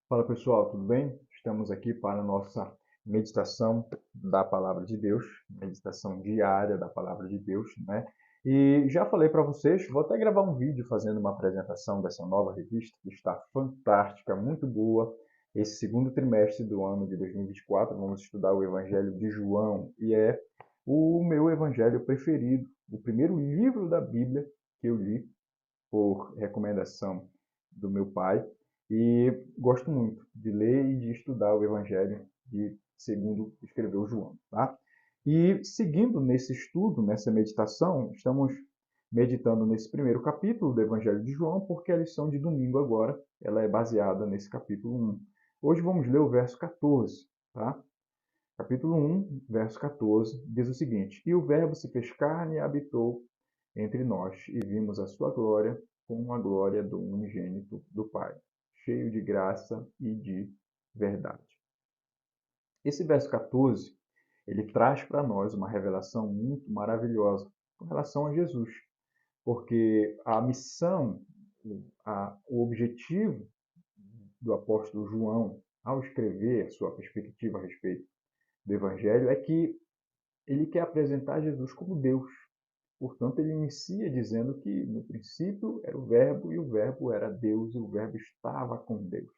Fala pessoal, tudo bem? Estamos aqui para a nossa meditação da Palavra de Deus, meditação diária da Palavra de Deus, né? E já falei para vocês, vou até gravar um vídeo fazendo uma apresentação dessa nova revista, que está fantástica, muito boa. Esse segundo trimestre do ano de 2024, vamos estudar o Evangelho de João, e é o meu evangelho preferido, o primeiro livro da Bíblia que eu li por recomendação do meu pai, e gosto muito de ler e de estudar o Evangelho de segundo escreveu João, tá? E seguindo nesse estudo, nessa meditação, estamos meditando nesse primeiro capítulo do Evangelho de João, porque a lição de domingo agora, ela é baseada nesse capítulo 1. Hoje vamos ler o verso 14, tá? Capítulo 1, verso 14, diz o seguinte: E o Verbo se fez carne e habitou entre nós, e vimos a sua glória, como a glória do unigênito do Pai, cheio de graça e de verdade. Esse verso 14, ele traz para nós uma revelação muito maravilhosa com relação a Jesus, porque a missão, o objetivo do apóstolo João, ao escrever a sua perspectiva a respeito do Evangelho, é que ele quer apresentar Jesus como Deus. Portanto, ele inicia dizendo que no princípio era o Verbo, e o Verbo era Deus, e o Verbo estava com Deus.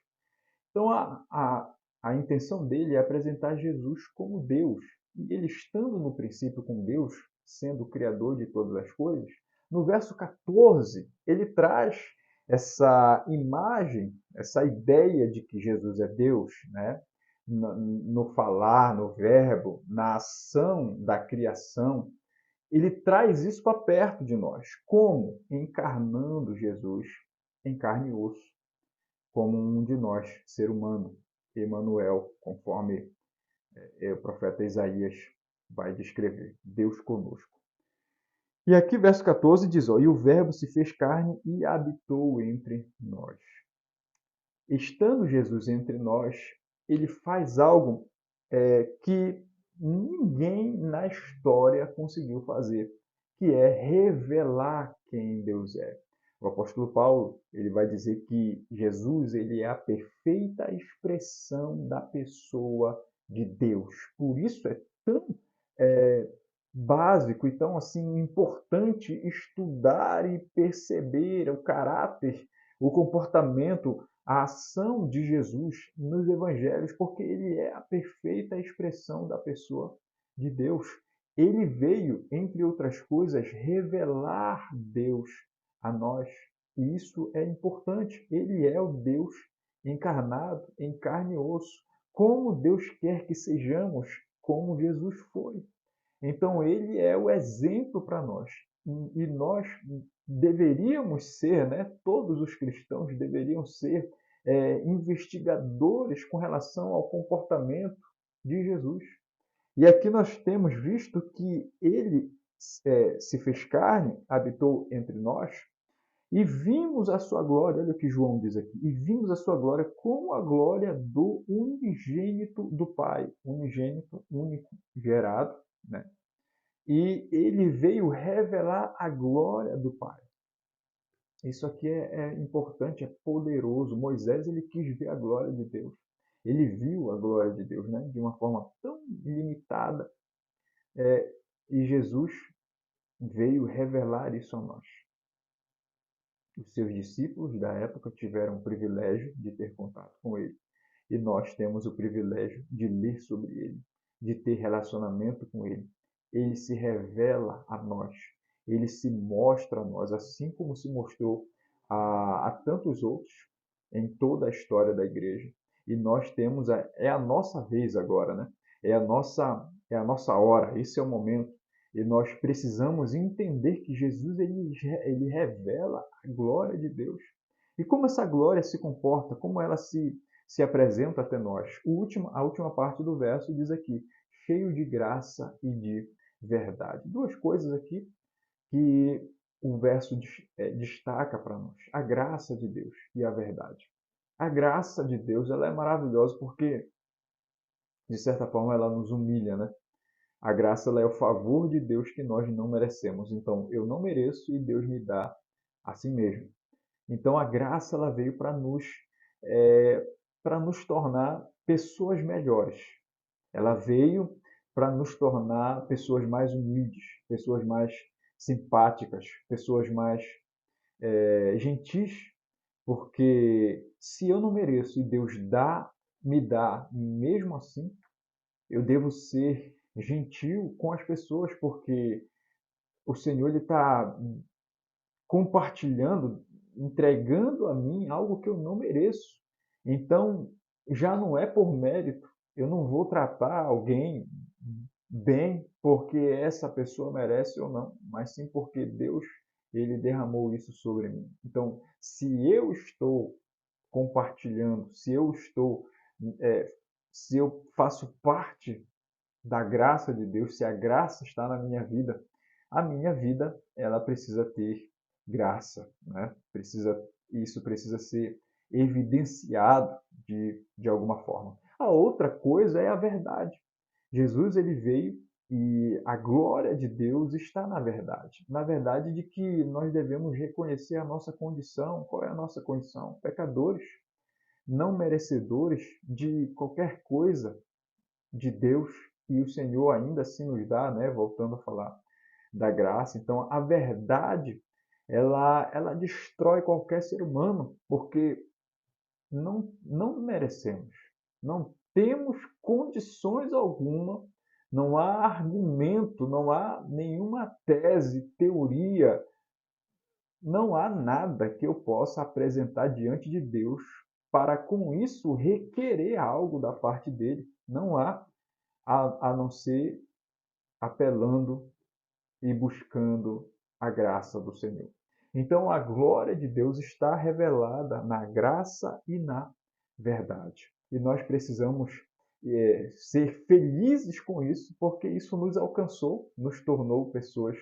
Então, a intenção dele é apresentar Jesus como Deus. E ele estando no princípio com Deus, sendo o Criador de todas as coisas, no verso 14, ele traz essa imagem, essa ideia de que Jesus é Deus, né? No falar, no verbo, na ação da criação, ele traz isso para perto de nós. Como? Encarnando Jesus em carne e osso, como um de nós, ser humano, Emanuel, conforme o profeta Isaías vai descrever, Deus conosco. E aqui, verso 14 diz: ó, E o Verbo se fez carne e habitou entre nós. Estando Jesus entre nós, ele faz algo que ninguém na história conseguiu fazer, que é revelar quem Deus é. O apóstolo Paulo ele vai dizer que Jesus ele é a perfeita expressão da pessoa de Deus. Por isso é tão é, básico e tão assim importante estudar e perceber o caráter, o comportamento, a ação de Jesus nos evangelhos, porque ele é a perfeita expressão da pessoa de Deus. Ele veio, entre outras coisas, revelar Deus a nós. E isso é importante. Ele é o Deus encarnado em carne e osso. Como Deus quer que sejamos, como Jesus foi. Então, ele é o exemplo para nós. E nós deveríamos ser, né? Todos os cristãos deveriam ser investigadores com relação ao comportamento de Jesus. E aqui nós temos visto que ele se fez carne, habitou entre nós, e vimos a sua glória, olha o que João diz aqui, e vimos a sua glória como a glória do unigênito do Pai, unigênito, único, gerado, né? E ele veio revelar a glória do Pai. Isso aqui é importante, é poderoso. Moisés ele quis ver a glória de Deus. Ele viu a glória de Deus, né? De uma forma tão limitada. E Jesus veio revelar isso a nós. Os seus discípulos da época tiveram o privilégio de ter contato com ele. E nós temos o privilégio de ler sobre ele, de ter relacionamento com ele. Ele se revela a nós, ele se mostra a nós, assim como se mostrou a tantos outros em toda a história da igreja. E nós temos, é a nossa vez agora, né? É a nossa hora, esse é o momento. E nós precisamos entender que Jesus ele revela a glória de Deus. E como essa glória se comporta, como ela se apresenta até nós. A última parte do verso diz aqui, cheio de graça e de verdade. Duas coisas aqui que o verso destaca para nós: a graça de Deus e a verdade. A graça de Deus ela é maravilhosa porque, de certa forma, ela nos humilha, né? A graça ela é o favor de Deus que nós não merecemos. Então, eu não mereço e Deus me dá assim mesmo. Então, a graça ela veio para nos para nos tornar pessoas melhores. Ela veio para nos tornar pessoas mais humildes, pessoas mais simpáticas, pessoas mais gentis, porque se eu não mereço e Deus me dá mesmo assim, eu devo ser gentil com as pessoas, porque o Senhor ele está compartilhando, entregando a mim algo que eu não mereço. Então, já não é por mérito. Eu não vou tratar alguém bem porque essa pessoa merece ou não, mas sim porque Deus ele derramou isso sobre mim. Então, se eu estou compartilhando, é, se eu faço parte da graça de Deus, se a graça está na minha vida, a minha vida ela precisa ter graça, né? Isso precisa ser evidenciado de alguma forma. A outra coisa é a verdade. Jesus ele veio e a glória de Deus está na verdade de que nós devemos reconhecer a nossa condição. Qual é a nossa condição? Pecadores, não merecedores de qualquer coisa de Deus, e o Senhor ainda assim nos dá, né? Voltando a falar da graça. Então, a verdade, ela destrói qualquer ser humano, porque não merecemos, não temos condições alguma, não há argumento, não há nenhuma tese, teoria, não há nada que eu possa apresentar diante de Deus para com isso requerer algo da parte dele. Não há, a não ser apelando e buscando a graça do Senhor. Então, a glória de Deus está revelada na graça e na verdade. E nós precisamos ser felizes com isso, porque isso nos alcançou, nos tornou pessoas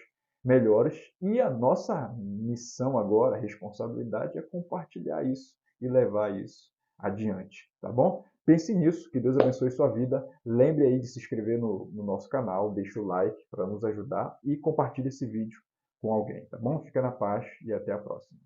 melhores. E a nossa missão agora, a responsabilidade, é compartilhar isso e levar isso adiante, tá bom? Pense nisso, que Deus abençoe sua vida. Lembre aí de se inscrever no nosso canal, deixe o like para nos ajudar e compartilhe esse vídeo com alguém, tá bom? Fica na paz e até a próxima.